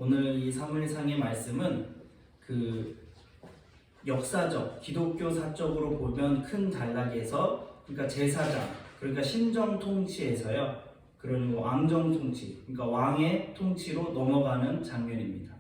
오늘 이 사무엘상의 말씀은 그 역사적, 기독교 사적으로 보면 큰 단락에서, 그러니까 제사장, 그러니까 신정 통치에서요, 그리고 왕정 통치, 그러니까 왕의 통치로 넘어가는 장면입니다.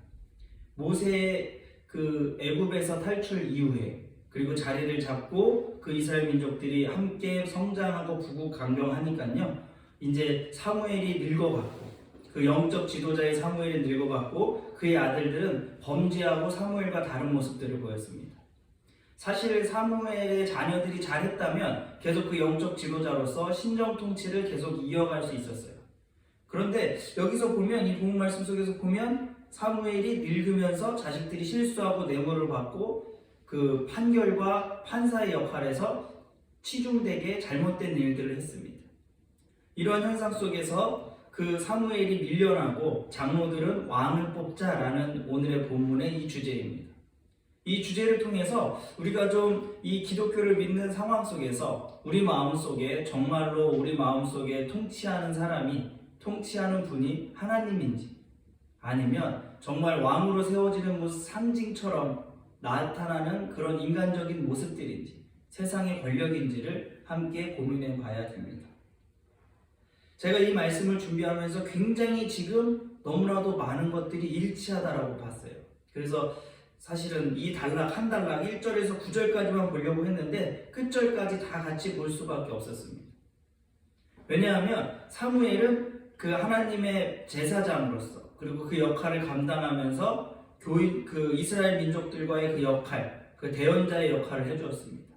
모세의 그 애굽에서 탈출 이후에, 그리고 자리를 잡고 그 이스라엘 민족들이 함께 성장하고 부국 강경하니까요, 이제 사무엘이 늙어갔고, 그 영적 지도자의 사무엘이 늙어갔고, 그의 아들들은 범죄하고 사무엘과 다른 모습들을 보였습니다. 사실 사무엘의 자녀들이 잘했다면 계속 그 영적 지도자로서 신정 통치를 계속 이어갈 수 있었어요. 그런데 여기서 보면, 이 본문 말씀 속에서 보면 사무엘이 늙으면서 자식들이 실수하고 뇌물을 받고 그 판결과 판사의 역할에서 치중되게 잘못된 일들을 했습니다. 이러한 현상 속에서 그 사무엘이 밀려나고 장로들은 왕을 뽑자라는 오늘의 본문의 이 주제입니다. 이 주제를 통해서 우리가 좀 이 기독교를 믿는 상황 속에서 우리 마음속에 정말로 우리 마음속에 통치하는 사람이, 통치하는 분이 하나님인지, 아니면 정말 왕으로 세워지는 모습 상징처럼 나타나는 그런 인간적인 모습들인지, 세상의 권력인지를 함께 고민해 봐야 됩니다. 제가 이 말씀을 준비하면서 굉장히 지금 너무나도 많은 것들이 일치하다라고 봤어요. 그래서 사실은 이 단락 한 단락 1절에서 9절까지만 보려고 했는데 끝절까지 다 같이 볼 수밖에 없었습니다. 왜냐하면 사무엘은 그 하나님의 제사장으로서, 그리고 그 역할을 감당하면서 그 이스라엘 민족들과의 그 역할, 그 대언자의 역할을 해주었습니다.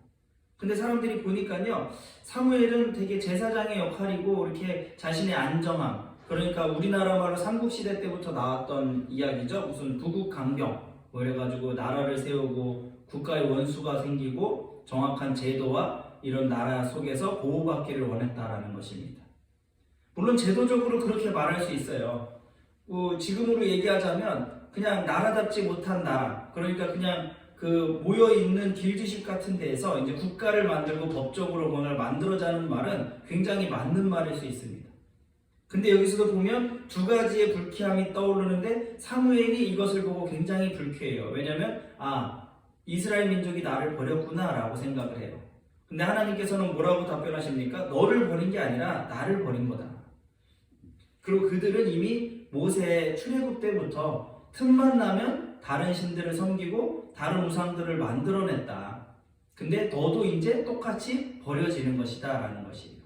근데 사람들이 보니까요, 사무엘은 되게 제사장의 역할이고 이렇게 자신의 안정함, 그러니까 우리나라 말로 삼국시대 때부터 나왔던 이야기죠. 무슨 부국강경 뭐 이래가지고 나라를 세우고 국가의 원수가 생기고 정확한 제도와 이런 나라 속에서 보호받기를 원했다라는 것입니다. 물론 제도적으로 그렇게 말할 수 있어요. 지금으로 얘기하자면 그냥 나라답지 못한 나라, 그러니까 그냥 그 모여있는 길드십 같은 데에서 이제 국가를 만들고 법적으로 뭔가를 만들어자는 말은 굉장히 맞는 말일 수 있습니다. 근데 여기서도 보면 두 가지의 불쾌함이 떠오르는데 사무엘이 이것을 보고 굉장히 불쾌해요. 왜냐하면 이스라엘 민족이 나를 버렸구나 라고 생각을 해요. 근데 하나님께서는 뭐라고 답변하십니까? 너를 버린 게 아니라 나를 버린 거다. 그리고 그들은 이미 모세의 출애굽 때부터 틈만 나면 다른 신들을 섬기고 다른 우상들을 만들어냈다. 근데 너도 이제 똑같이 버려지는 것이다 라는 것이에요.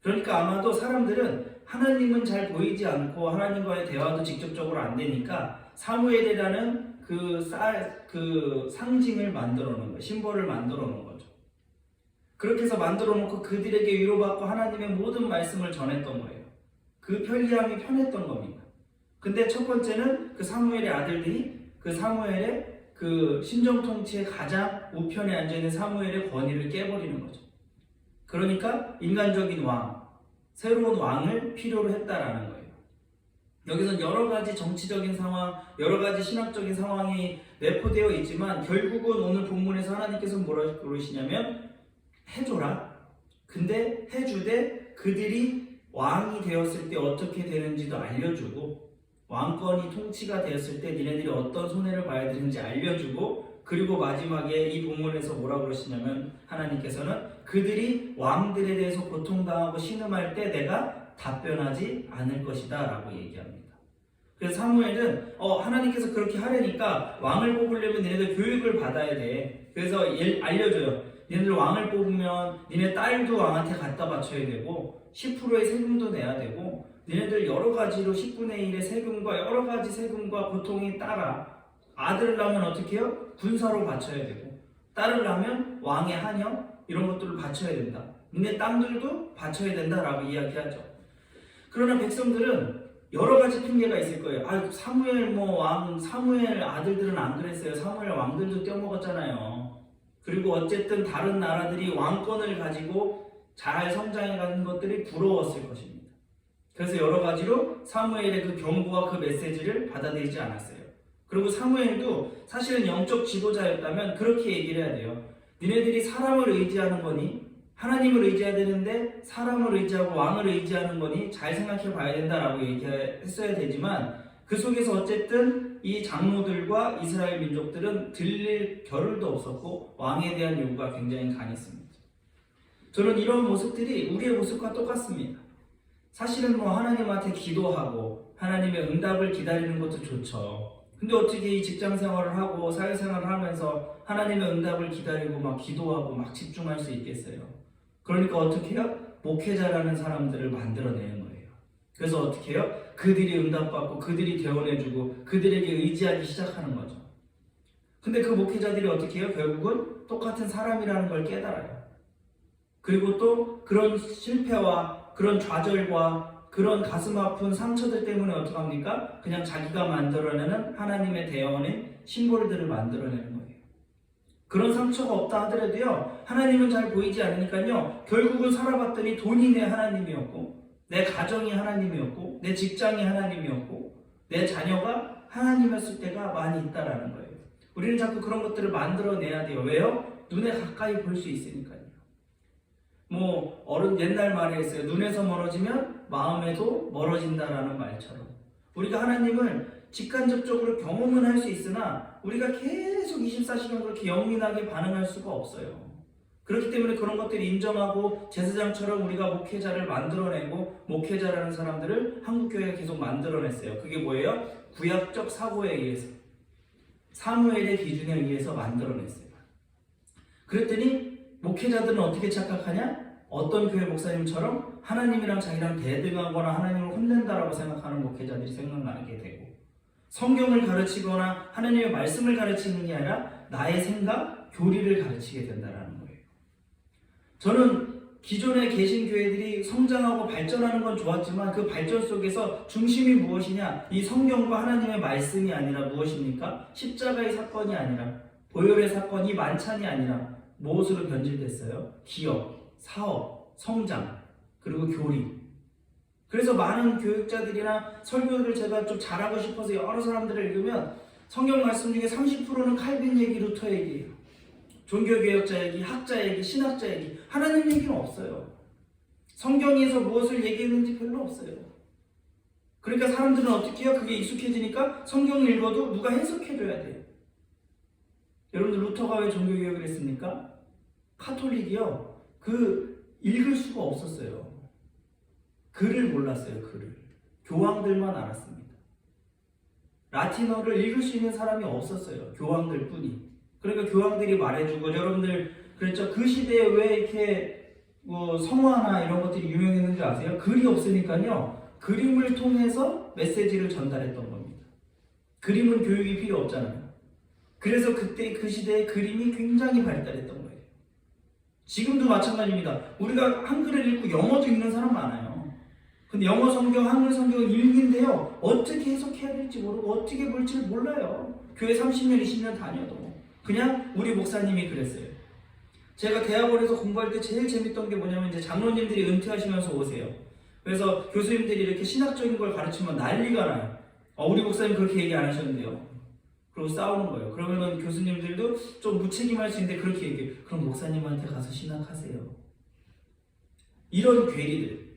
그러니까 아마도 사람들은 하나님은 잘 보이지 않고 하나님과의 대화도 직접적으로 안 되니까 사무엘이라는 그 상징을 만들어 놓은 거예요. 심벌을 만들어 놓은 거죠. 그렇게 해서 만들어 놓고 그들에게 위로받고 하나님의 모든 말씀을 전했던 거예요. 그 편리함이 편했던 겁니다. 근데 첫 번째는 그 사무엘의 아들들이 그 사무엘의 그 신정통치의 가장 우편에 앉아있는 사무엘의 권위를 깨버리는 거죠. 그러니까 인간적인 왕, 새로운 왕을 필요로 했다라는 거예요. 여기서는 여러 가지 정치적인 상황, 여러 가지 신학적인 상황이 내포되어 있지만 결국은 오늘 본문에서 하나님께서 뭐라고 그러시냐면 해줘라. 근데 해주되 그들이 왕이 되었을 때 어떻게 되는지도 알려주고, 왕권이 통치가 되었을 때 니네들이 어떤 손해를 봐야 되는지 알려주고, 그리고 마지막에 이 본문에서 뭐라고 그러시냐면 하나님께서는 그들이 왕들에 대해서 고통당하고 신음할 때 내가 답변하지 않을 것이다 라고 얘기합니다. 그래서 사무엘은 하나님께서 그렇게 하려니까 왕을 뽑으려면 니네들 교육을 받아야 돼. 그래서 알려줘요. 니네들 왕을 뽑으면 니네 딸도 왕한테 갖다 바쳐야 되고 10%의 세금도 내야 되고 니네들 여러 가지로 10분의 1의 세금과 여러 가지 세금과 고통이 따라. 아들을 낳으면 어떻게 해요? 군사로 바쳐야 되고, 딸을 낳으면 왕의 한영 이런 것들을 바쳐야 된다. 니네 땅들도 바쳐야 된다라고 이야기하죠. 그러나 백성들은 여러 가지 핑계가 있을 거예요. 사무엘 사무엘 아들들은 안 그랬어요. 사무엘 왕들도 떼어먹었잖아요. 그리고 어쨌든 다른 나라들이 왕권을 가지고 잘 성장해가는 것들이 부러웠을 것입니다. 그래서 여러 가지로 사무엘의 그 경고와 그 메시지를 받아들이지 않았어요. 그리고 사무엘도 사실은 영적 지도자였다면 그렇게 얘기를 해야 돼요. 니네들이 사람을 의지하는 거니? 하나님을 의지해야 되는데 사람을 의지하고 왕을 의지하는 거니? 잘 생각해 봐야 된다라고 얘기했어야 되지만 그 속에서 어쨌든 이 장로들과 이스라엘 민족들은 들릴 겨를도 없었고 왕에 대한 요구가 굉장히 강했습니다. 저는 이런 모습들이 우리의 모습과 똑같습니다. 사실은 하나님한테 기도하고 하나님의 응답을 기다리는 것도 좋죠. 근데 어떻게 이 직장 생활을 하고 사회생활을 하면서 하나님의 응답을 기다리고 막 기도하고 막 집중할 수 있겠어요? 그러니까 어떻게 해요? 목회자라는 사람들을 만들어내는 거예요. 그래서 어떻게 해요? 그들이 응답받고 그들이 대원해주고 그들에게 의지하기 시작하는 거죠. 근데 그 목회자들이 어떻게 해요? 결국은 똑같은 사람이라는 걸 깨달아요. 그리고 또 그런 실패와 그런 좌절과 그런 가슴 아픈 상처들 때문에 어떡합니까? 그냥 자기가 만들어내는 하나님의 대원인 심볼들을 만들어내는 거예요. 그런 상처가 없다 하더라도요, 하나님은 잘 보이지 않으니까요, 결국은 살아봤더니 돈이 내 하나님이었고, 내 가정이 하나님이었고, 내 직장이 하나님이었고, 내 자녀가 하나님이었을 때가 많이 있다라는 거예요. 우리는 자꾸 그런 것들을 만들어내야 돼요. 왜요? 눈에 가까이 볼 수 있으니까요. 어른 옛날 말에 했어요. 눈에서 멀어지면 마음에도 멀어진다라는 말처럼. 우리가 하나님을 직간접적으로 경험은 할 수 있으나 우리가 계속 24시간 그렇게 영민하게 반응할 수가 없어요. 그렇기 때문에 그런 것들을 인정하고 제사장처럼 우리가 목회자를 만들어내고 목회자라는 사람들을 한국교회가 계속 만들어냈어요. 그게 뭐예요? 구약적 사고에 의해서 사무엘의 기준에 의해서 만들어냈어요. 그랬더니 목회자들은 어떻게 착각하냐? 어떤 교회 목사님처럼 하나님이랑 자기랑 대등하거나 하나님을 혼낸다라고 생각하는 목회자들이 생각나게 되고, 성경을 가르치거나 하나님의 말씀을 가르치는 게 아니라 나의 생각, 교리를 가르치게 된다는 거예요. 저는 기존에 계신 교회들이 성장하고 발전하는 건 좋았지만 그 발전 속에서 중심이 무엇이냐? 이 성경과 하나님의 말씀이 아니라 무엇입니까? 십자가의 사건이 아니라 보혈의 사건이 만찬이 아니라 무엇으로 변질됐어요? 기업, 사업, 성장, 그리고 교리. 그래서 많은 교육자들이나 설교를 제가 좀 잘하고 싶어서 여러 사람들을 읽으면 성경 말씀 중에 30%는 칼빈 얘기, 루터 얘기예요. 종교개혁자 얘기, 학자 얘기, 신학자 얘기, 하나님 얘기는 없어요. 성경에서 무엇을 얘기했는지 별로 없어요. 그러니까 사람들은 어떻게 해요? 그게 익숙해지니까 성경을 읽어도 누가 해석해줘야 돼요. 여러분들 루터가 왜 종교개혁을 했습니까? 카톨릭이요. 읽을 수가 없었어요. 글을 몰랐어요. 글을. 교황들만 알았습니다. 라틴어를 읽을 수 있는 사람이 없었어요. 교황들 뿐이. 그러니까 교황들이 말해주고, 여러분들 그랬죠. 그 시대에 왜 이렇게 성화나 이런 것들이 유명했는지 아세요? 글이 없으니까요. 그림을 통해서 메시지를 전달했던 겁니다. 그림은 교육이 필요 없잖아요. 그래서 그때 그 시대에 그림이 굉장히 발달했던 거예요. 지금도 마찬가지입니다. 우리가 한글을 읽고 영어도 읽는 사람 많아요. 근데 영어 성경, 한글 성경은 읽는데요, 어떻게 해석해야 될지 모르고 어떻게 볼지 몰라요. 교회 30년, 20년 다녀도. 그냥 우리 목사님이 그랬어요. 제가 대학원에서 공부할 때 제일 재밌던 게 뭐냐면 이제 장로님들이 은퇴하시면서 오세요. 그래서 교수님들이 이렇게 신학적인 걸 가르치면 난리가 나요. 우리 목사님 그렇게 얘기 안 하셨는데요. 그리고 싸우는 거예요. 그러면은 교수님들도 좀 무책임할 수 있는데 그렇게 얘기해요. 그럼 목사님한테 가서 신학하세요. 이런 괴리들.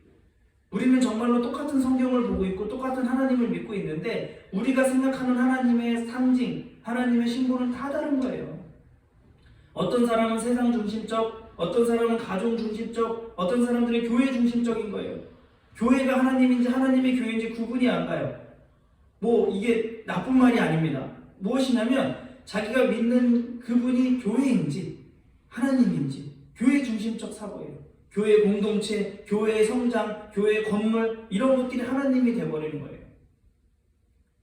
우리는 정말로 똑같은 성경을 보고 있고 똑같은 하나님을 믿고 있는데 우리가 생각하는 하나님의 상징, 하나님의 신분은 다 다른 거예요. 어떤 사람은 세상 중심적, 어떤 사람은 가족 중심적, 어떤 사람들은 교회 중심적인 거예요. 교회가 하나님인지 하나님의 교회인지 구분이 안 가요. 이게 나쁜 말이 아닙니다. 무엇이냐면 자기가 믿는 그분이 교회인지 하나님인지 교회 중심적 사고예요. 교회 공동체, 교회의 성장, 교회의 건물 이런 것들이 하나님이 돼버리는 거예요.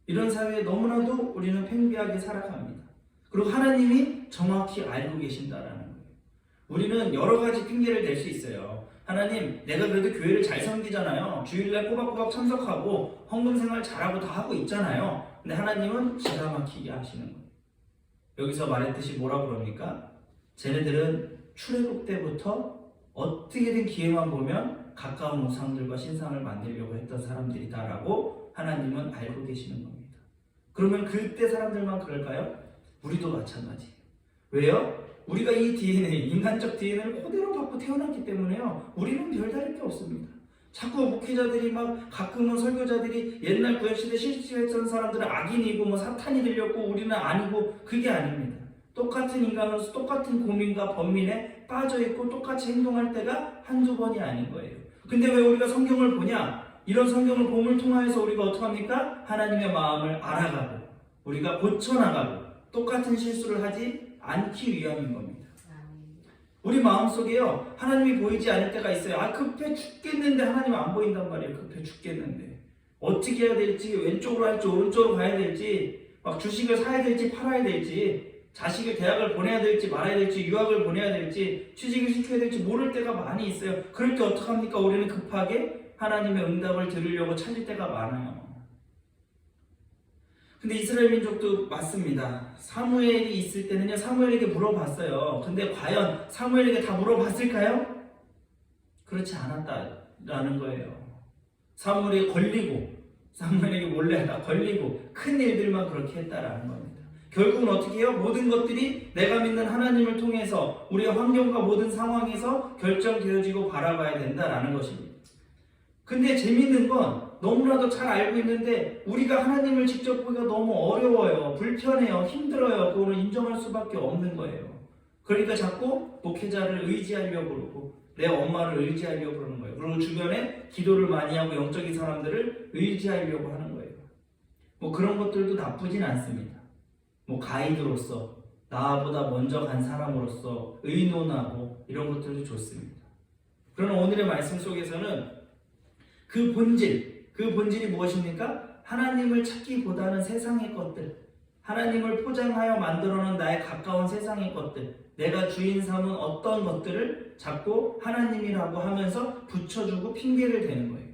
이런 사회에 너무나도 우리는 팽배하게 살아갑니다. 그리고 하나님이 정확히 알고 계신다라는 거예요. 우리는 여러 가지 핑계를 댈 수 있어요. 하나님, 내가 그래도 교회를 잘 섬기잖아요. 주일날 꼬박꼬박 참석하고 헌금 생활 잘하고 다 하고 있잖아요. 근데 하나님은 기가 막히게 하시는 거예요. 여기서 말했듯이 뭐라 그럽니까? 쟤네들은 출애굽 때부터 어떻게든 기회만 보면 가까운 우상들과 신상을 만들려고 했던 사람들이다라고 하나님은 알고 계시는 겁니다. 그러면 그때 사람들만 그럴까요? 우리도 마찬가지예요. 왜요? 우리가 이 DNA, 인간적 DNA를 그대로 받고 태어났기 때문에요. 우리는 별다를 게 없습니다. 자꾸 목회자들이 막 가끔은 설교자들이 옛날 구약시대 실수했던 사람들은 악인이고 뭐 사탄이 들렸고 우리는 아니고 그게 아닙니다. 똑같은 인간으로서 똑같은 고민과 번민에 빠져있고 똑같이 행동할 때가 한두 번이 아닌 거예요. 근데 왜 우리가 성경을 보냐? 이런 성경을 봄을 통하여서 우리가 어떻게 합니까? 하나님의 마음을 알아가고 우리가 고쳐나가고 똑같은 실수를 하지 않기 위함인 겁니다. 우리 마음속에요 하나님이 보이지 않을 때가 있어요. 급해 죽겠는데 하나님 안 보인단 말이에요. 급해 죽겠는데 어떻게 해야 될지, 왼쪽으로 할지 오른쪽으로 가야 될지, 막 주식을 사야 될지 팔아야 될지, 자식을 대학을 보내야 될지 말아야 될지, 유학을 보내야 될지, 취직을 시켜야 될지 모를 때가 많이 있어요. 그럴 때 어떡합니까? 우리는 급하게 하나님의 응답을 들으려고 찾을 때가 많아요. 근데 이스라엘 민족도 맞습니다. 사무엘이 있을 때는요, 사무엘에게 물어봤어요. 근데 과연 사무엘에게 다 물어봤을까요? 그렇지 않았다라는 거예요. 사무엘에 걸리고, 사무엘에게 몰래 다 걸리고, 큰 일들만 그렇게 했다라는 겁니다. 결국은 어떻게 해요? 모든 것들이 내가 믿는 하나님을 통해서 우리의 환경과 모든 상황에서 결정되어지고 바라봐야 된다라는 것입니다. 근데 재밌는 건 너무나도 잘 알고 있는데 우리가 하나님을 직접 보기가 너무 어려워요. 불편해요. 힘들어요. 그거는 인정할 수밖에 없는 거예요. 그러니까 자꾸 목회자를 의지하려고 그러고 내 엄마를 의지하려고 그러는 거예요. 그리고 주변에 기도를 많이 하고 영적인 사람들을 의지하려고 하는 거예요. 뭐 그런 것들도 나쁘진 않습니다. 뭐 가이드로서 나보다 먼저 간 사람으로서 의논하고 이런 것들도 좋습니다. 그러나 오늘의 말씀 속에서는 그 본질이 무엇입니까? 하나님을 찾기보다는 세상의 것들, 하나님을 포장하여 만들어놓은 나의 가까운 세상의 것들, 내가 주인 삼은 어떤 것들을 자꾸 하나님이라고 하면서 붙여주고 핑계를 대는 거예요.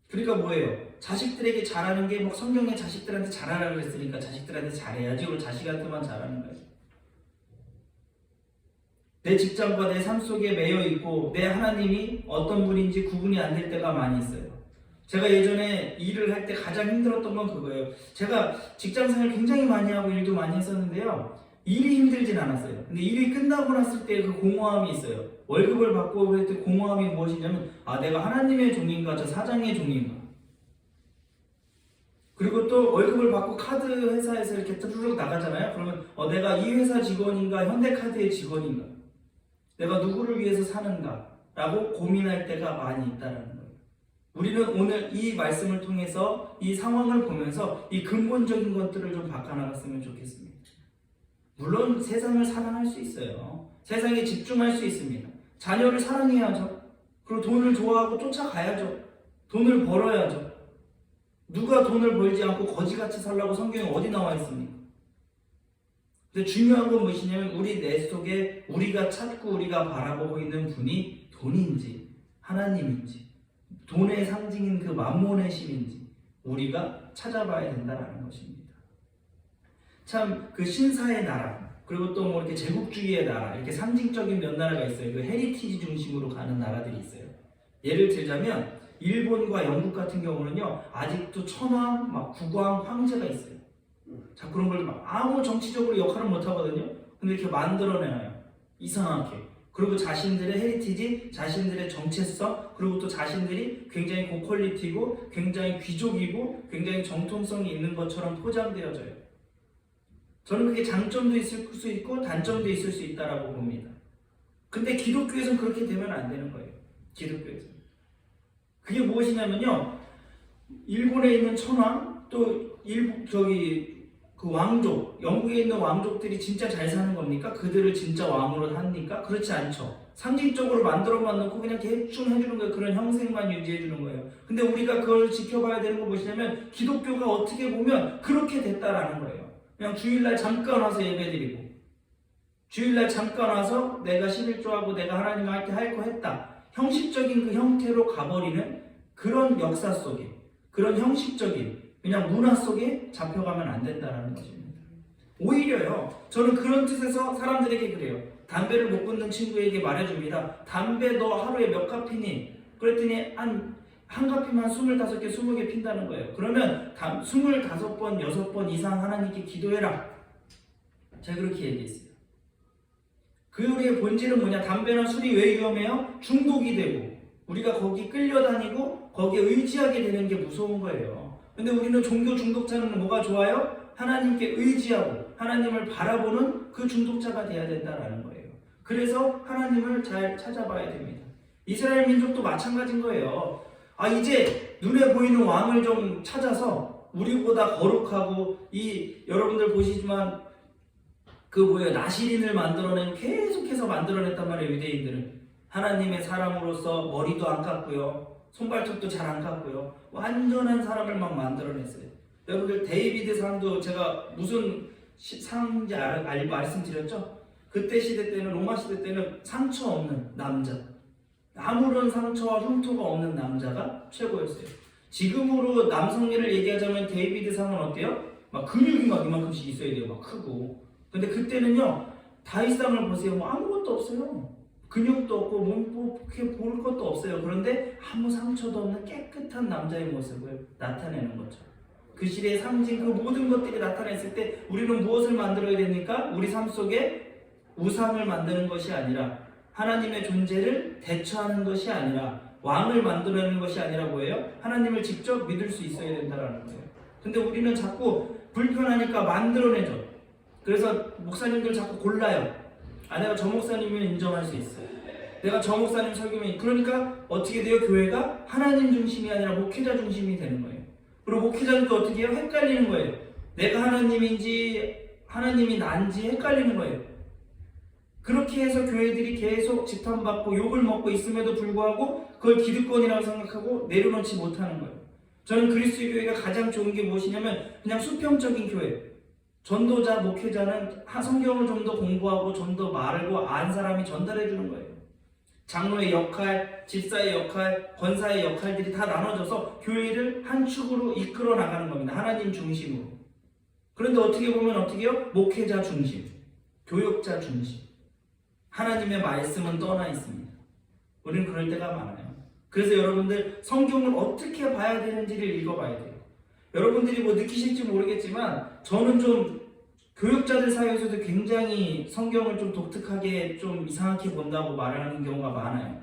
그러니까 뭐예요? 자식들에게 잘하는 게 뭐 성경에 자식들한테 잘하라고 그랬으니까 자식들한테 잘해야지, 그리고 자식한테만 잘하는 거예요. 내 직장과 내 삶 속에 매여 있고 내 하나님이 어떤 분인지 구분이 안 될 때가 많이 있어요. 제가 예전에 일을 할 때 가장 힘들었던 건 그거예요. 제가 직장생활 굉장히 많이 하고 일도 많이 했었는데요. 일이 힘들진 않았어요. 근데 일이 끝나고 났을 때 그 공허함이 있어요. 월급을 받고 할 때 공허함이 무엇이냐면 내가 하나님의 종인가 저 사장의 종인가. 그리고 또 월급을 받고 카드 회사에서 이렇게 뚜루룩 나가잖아요. 그러면 내가 이 회사 직원인가 현대카드의 직원인가, 내가 누구를 위해서 사는가 라고 고민할 때가 많이 있다는 거예요. 우리는 오늘 이 말씀을 통해서 이 상황을 보면서 이 근본적인 것들을 좀 바꿔나갔으면 좋겠습니다. 물론 세상을 사랑할 수 있어요. 세상에 집중할 수 있습니다. 자녀를 사랑해야죠. 그리고 돈을 좋아하고 쫓아가야죠. 돈을 벌어야죠. 누가 돈을 벌지 않고 거지같이 살라고 성경에 어디 나와 있습니까? 근데 중요한 건 무엇이냐면 우리 내 속에 우리가 찾고 우리가 바라보고 있는 분이 돈인지 하나님인지 돈의 상징인 그 만몬의 신인지 우리가 찾아봐야 된다는 것입니다. 참 그 신사의 나라 그리고 또 뭐 이렇게 제국주의의 나라 이렇게 상징적인 몇 나라가 있어요. 그 헤리티지 중심으로 가는 나라들이 있어요. 예를 들자면 일본과 영국 같은 경우는요 아직도 천황, 막 국왕, 황제가 있어요. 자 그런 걸 막 아무 정치적으로 역할을 못 하거든요. 근데 이렇게 만들어내요. 이상하게. 그리고 자신들의 헤리티지, 자신들의 정체성, 그리고 또 자신들이 굉장히 고퀄리티고, 굉장히 귀족이고, 굉장히 정통성이 있는 것처럼 포장되어져요. 저는 그게 장점도 있을 수 있고 단점도 있을 수 있다라고 봅니다. 근데 기독교에서는 그렇게 되면 안 되는 거예요. 기독교에서는. 그게 무엇이냐면요. 일본에 있는 천황, 또 그 왕족, 영국에 있는 왕족들이 진짜 잘 사는 겁니까? 그들을 진짜 왕으로 합니까? 그렇지 않죠. 상징적으로 만들어만 놓고 그냥 대충 해주는 거예요. 그런 형색만 유지해주는 거예요. 근데 우리가 그걸 지켜봐야 되는 건 무엇이냐면 기독교가 어떻게 보면 그렇게 됐다라는 거예요. 그냥 주일날 잠깐 와서 예배드리고 주일날 잠깐 와서 내가 11조하고 내가 하나님한테 할 거 했다. 형식적인 그 형태로 가버리는 그런 역사 속에 그런 형식적인 그냥 문화 속에 잡혀가면 안 된다는 것입니다. 오히려요, 저는 그런 뜻에서 사람들에게 그래요. 담배를 못 끊는 친구에게 말해줍니다. 담배 너 하루에 몇 갑 피니? 그랬더니 한 갑이면 25개, 20개 핀다는 거예요. 그러면 25번, 6번 이상 하나님께 기도해라. 제가 그렇게 얘기했어요. 그 우리의 본질은 뭐냐? 담배나 술이 왜 위험해요? 중독이 되고 우리가 거기 끌려다니고 거기에 의지하게 되는 게 무서운 거예요. 근데 우리는 종교 중독자는 뭐가 좋아요? 하나님께 의지하고 하나님을 바라보는 그 중독자가 돼야 된다라는 거예요. 그래서 하나님을 잘 찾아봐야 됩니다. 이스라엘 민족도 마찬가지인 거예요. 이제 눈에 보이는 왕을 좀 찾아서 우리보다 거룩하고 여러분들 보시지만 나시린을 계속해서 만들어냈단 말이에요. 유대인들은 하나님의 사람으로서 머리도 안 깎고요, 손발톱도 잘 안 깎고요, 완전한 사람을 막 만들어냈어요. 여러분들 데이비드 상도 제가 무슨 상인지 알고 말씀드렸죠? 그때 시대 때는, 로마 시대 때는 상처 없는 남자, 아무런 상처와 흉터가 없는 남자가 최고였어요. 지금으로 남성미를 얘기하자면 데이비드 상은 어때요? 막 근육이 막 이만큼씩 있어야 돼요. 막 크고. 근데 그때는요, 다윗상을 보세요. 아무것도 없어요. 근육도 없고 몸 볼 것도 없어요. 그런데 아무 상처도 없는 깨끗한 남자의 모습을 나타내는 거죠. 그 시대의 상징, 그 모든 것들이 나타냈을 때 우리는 무엇을 만들어야 됩니까? 우리 삶 속에 우상을 만드는 것이 아니라, 하나님의 존재를 대처하는 것이 아니라, 왕을 만들어내는 것이 아니라 뭐예요? 하나님을 직접 믿을 수 있어야 된다는 거예요. 근데 우리는 자꾸 불편하니까 만들어내죠. 그래서 목사님들 자꾸 골라요. 내가 저 목사님이면 인정할 수 있어요. 내가 저 목사님 설교면, 그러니까 어떻게 돼요? 교회가 하나님 중심이 아니라 목회자 중심이 되는 거예요. 그리고 목회자들도 어떻게 해요? 헷갈리는 거예요. 내가 하나님인지 하나님이 난지 헷갈리는 거예요. 그렇게 해서 교회들이 계속 지탄받고 욕을 먹고 있음에도 불구하고 그걸 기득권이라고 생각하고 내려놓지 못하는 거예요. 저는 그리스도의 교회가 가장 좋은 게 무엇이냐면 그냥 수평적인 교회. 전도자, 목회자는 성경을 좀 더 공부하고 좀 더 말고 안 사람이 전달해 주는 거예요. 장로의 역할, 집사의 역할, 권사의 역할들이 다 나눠져서 교회를 한 축으로 이끌어 나가는 겁니다. 하나님 중심으로. 그런데 어떻게 보면 어떻게 해요? 목회자 중심, 교육자 중심. 하나님의 말씀은 떠나 있습니다. 우리는 그럴 때가 많아요. 그래서 여러분들 성경을 어떻게 봐야 되는지를 읽어봐야 돼요. 여러분들이 느끼실지 모르겠지만 저는 좀 교육자들 사이에서도 굉장히 성경을 좀 독특하게 좀 이상하게 본다고 말하는 경우가 많아요.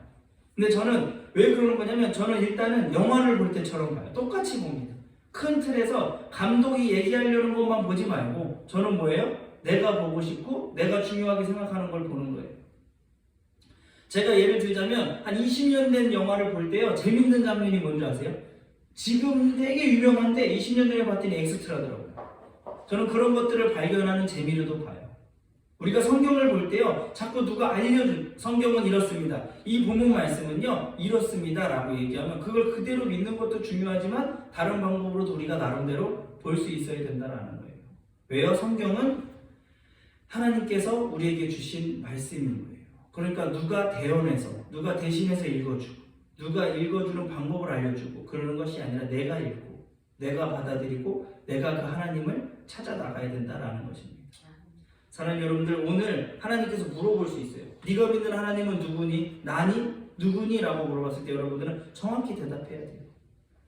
근데 저는 왜 그러는 거냐면, 저는 일단은 영화를 볼 때처럼 봐요. 똑같이 봅니다. 큰 틀에서 감독이 얘기하려는 것만 보지 말고 저는 뭐예요? 내가 보고 싶고 내가 중요하게 생각하는 걸 보는 거예요. 제가 예를 들자면 한 20년 된 영화를 볼 때요, 재밌는 장면이 뭔지 아세요? 지금 되게 유명한데 20년 전에 봤더니 엑스트라더라고요. 저는 그런 것들을 발견하는 재미로도 봐요. 우리가 성경을 볼 때요, 자꾸 누가 알려준, 성경은 이렇습니다, 이 본문 말씀은요 이렇습니다 라고 얘기하면 그걸 그대로 믿는 것도 중요하지만 다른 방법으로도 우리가 나름대로 볼 수 있어야 된다는 거예요. 왜요? 성경은 하나님께서 우리에게 주신 말씀인 거예요. 그러니까 누가 대언해서, 누가 대신해서 읽어주고, 누가 읽어주는 방법을 알려주고 그러는 것이 아니라 내가 읽고 내가 받아들이고 내가 그 하나님을 찾아 나가야 된다라는 것입니다. 사랑하는 여러분들, 오늘 하나님께서 물어볼 수 있어요. 네가 믿는 하나님은 누구니? 나니? 누구니? 라고 물어봤을 때 여러분들은 정확히 대답해야 돼요.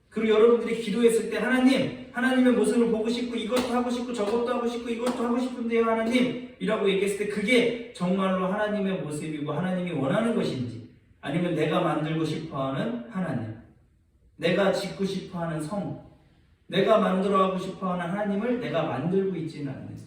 그리고 여러분들이 기도했을 때 하나님의 모습을 보고 싶고 이것도 하고 싶고 저것도 하고 싶고 이것도 하고 싶은데요 하나님 이라고 얘기했을 때 그게 정말로 하나님의 모습이고 하나님이 원하는 것인지, 아니면 내가 만들고 싶어하는 하나님, 내가 짓고 싶어하는 성, 내가 만들어가고 싶어하는 하나님을 내가 만들고 있지는 않는지,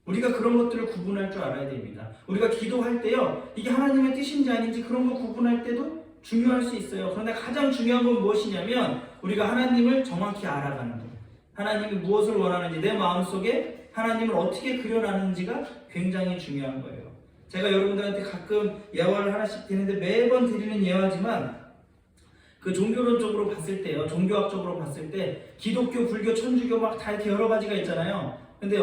우리가 그런 것들을 구분할 줄 알아야 됩니다. 우리가 기도할 때요, 이게 하나님의 뜻인지 아닌지 그런 거 구분할 때도 중요할 수 있어요. 그런데 가장 중요한 건 무엇이냐면 우리가 하나님을 정확히 알아가는 거예요. 하나님이 무엇을 원하는지, 내 마음속에 하나님을 어떻게 그려나는지가 굉장히 중요한 거예요. 제가 여러분들한테 가끔 예화를 하나씩 드리는데 매번 드리는 예화지만 그 종교론적으로 봤을 때요, 종교학적으로 봤을 때 기독교, 불교, 천주교 막 다 이렇게 여러 가지가 있잖아요. 근데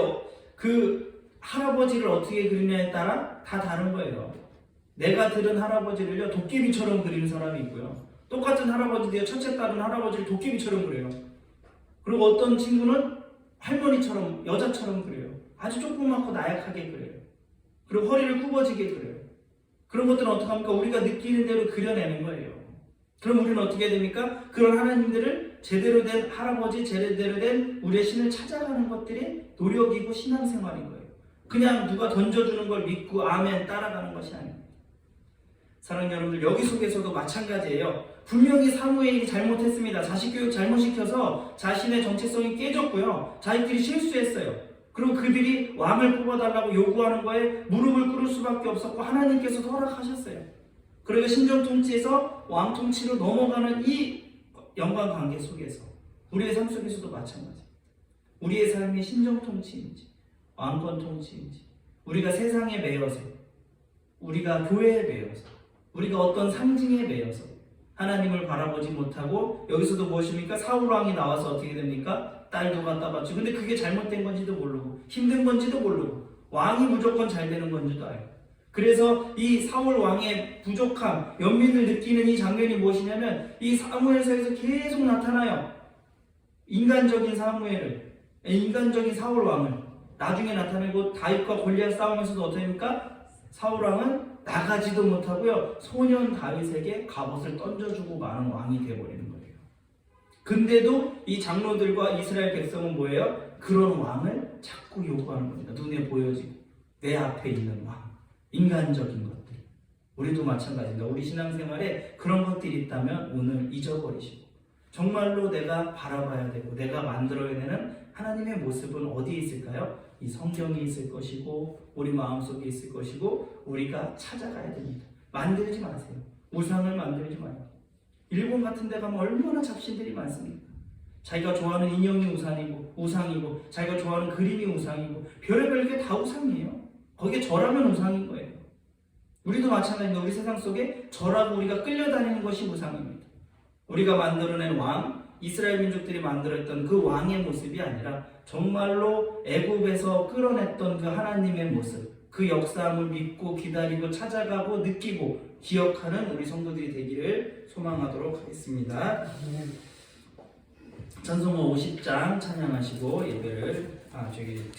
그 할아버지를 어떻게 그리냐에 따라 다 다른 거예요. 내가 들은 할아버지를요 도깨비처럼 그리는 사람이 있고요, 똑같은 할아버지인데요 첫째 딸은 할아버지를 도깨비처럼 그려요. 그리고 어떤 친구는 할머니처럼, 여자처럼 그려요. 아주 조그맣고 나약하게 그려요. 그리고 허리를 굽어지게 그려요. 그런 것들은 어떻게 합니까? 우리가 느끼는 대로 그려내는 거예요. 그럼 우리는 어떻게 해야 됩니까? 그런 하나님들을 제대로 된 할아버지, 제대로 된 우리의 신을 찾아가는 것들이 노력이고 신앙생활인 거예요. 그냥 누가 던져주는 걸 믿고 아멘 따라가는 것이 아닙니다. 사랑하는 여러분들, 여기 속에서도 마찬가지예요. 분명히 사무엘이 잘못했습니다. 자식 교육 잘못 시켜서 자신의 정체성이 깨졌고요. 자식들이 실수했어요. 그리고 그들이 왕을 뽑아달라고 요구하는 거에 무릎을 꿇을 수밖에 없었고 하나님께서도 허락하셨어요. 그리고 신정 통치에서 왕 통치로 넘어가는 이 영광 관계 속에서 우리의 삶 속에서도 마찬가지. 우리의 삶이 신정 통치인지 왕권 통치인지, 우리가 세상에 매여서, 우리가 교회에 매여서, 우리가 어떤 상징에 매여서 하나님을 바라보지 못하고, 여기서도 무엇입니까? 사울 왕이 나와서 어떻게 됩니까? 딸도 갖다 바치고, 근데 그게 잘못된 건지도 모르고 힘든 건지도 모르고 왕이 무조건 잘 되는 건지도 알고. 그래서 이 사울 왕의 부족함, 연민을 느끼는 이 장면이 무엇이냐면 이 사무엘서에서 계속 나타나요. 인간적인 사무엘을, 인간적인 사울 왕을 나중에 나타내고, 다윗과 골리앗 싸움에서도 어떻게 됩니까? 사울 왕은 나가지도 못하고요, 소년 다윗에게 갑옷을 던져주고 마는 왕이 되어버리는 거예요. 근데도 이 장로들과 이스라엘 백성은 뭐예요? 그런 왕을 자꾸 요구하는 겁니다. 눈에 보여지고 내 앞에 있는 왕, 인간적인 것들. 우리도 마찬가지입니다. 우리 신앙생활에 그런 것들이 있다면 오늘 잊어버리시고, 정말로 내가 바라봐야 되고 내가 만들어야 되는 하나님의 모습은 어디에 있을까요? 이 성경에 있을 것이고 우리 마음속에 있을 것이고 우리가 찾아가야 됩니다. 만들지 마세요. 우상을 만들지 마요. 일본 같은 데 가면 얼마나 잡신들이 많습니까? 자기가 좋아하는 인형이 우상이고 자기가 좋아하는 그림이 우상이고 별의별 게 다 우상이에요. 거기에 절하면 우상인 거예요. 우리도 마찬가지입니다. 우리 세상 속에 절하고 우리가 끌려다니는 것이 우상입니다. 우리가 만들어낸 왕, 이스라엘 민족들이 만들었던 그 왕의 모습이 아니라 정말로 애굽에서 끌어냈던 그 하나님의 모습, 그 역사함을 믿고 기다리고 찾아가고 느끼고 기억하는 우리 성도들이 되기를 소망하도록 하겠습니다. 찬송가 50장 찬양하시고 예배를